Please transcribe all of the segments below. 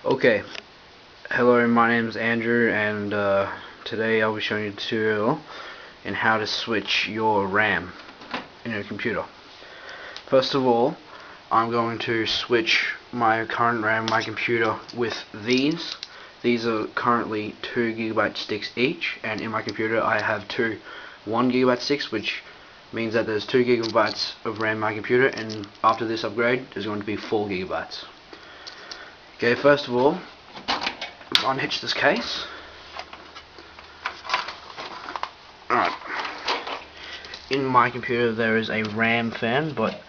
Okay, hello, my name is Andrew, and today I'll be showing you a tutorial in how to switch your RAM in your computer. First of all, I'm going to switch my current RAM in my computer with these. These are currently 2GB sticks each, and in my computer I have two 1GB sticks, which means that there's 2GB of RAM in my computer, and after this upgrade there's going to be 4GB. Okay, first of all, unhitch this case. Alright. In my computer there is a RAM fan, but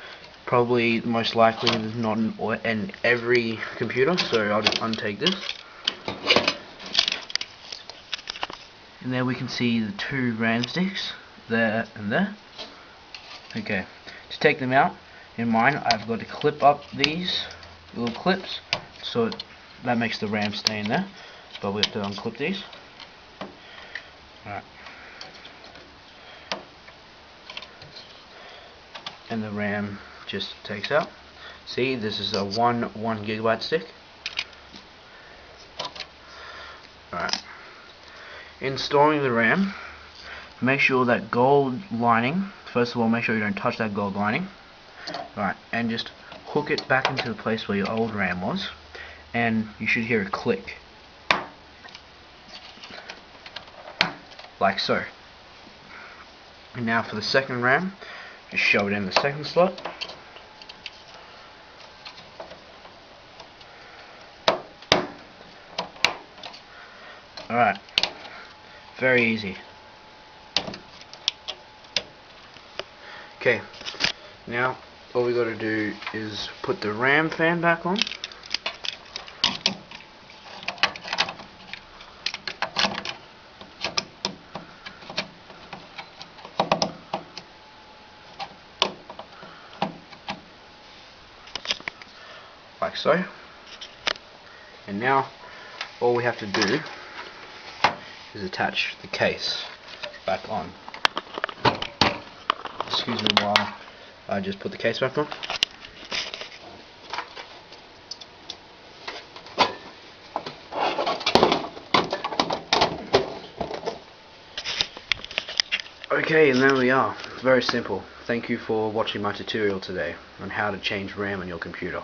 probably most likely not in every computer, so I'll just untake this. And there we can see the two RAM sticks, there and there. Okay, to take them out, in mine I've got to clip up these little clips, so that makes the RAM stay in there, but we have to unclip these. Alright. And the RAM just takes out. See, this is a 1GB stick. Alright. In storing the RAM, make sure that gold lining, first of all make sure you don't touch that gold lining. Alright, and just hook it back into the place where your old RAM was, and you should hear a click. Like so. And now for the second RAM, just shove it in the second slot. Alright, very easy. Okay, now all we got to do is put the RAM fan back on. Like so. And now all we have to do is attach the case back on. Excuse me while I just put the case back on. Okay, and there we are. Very simple. Thank you for watching my tutorial today on how to change RAM on your computer.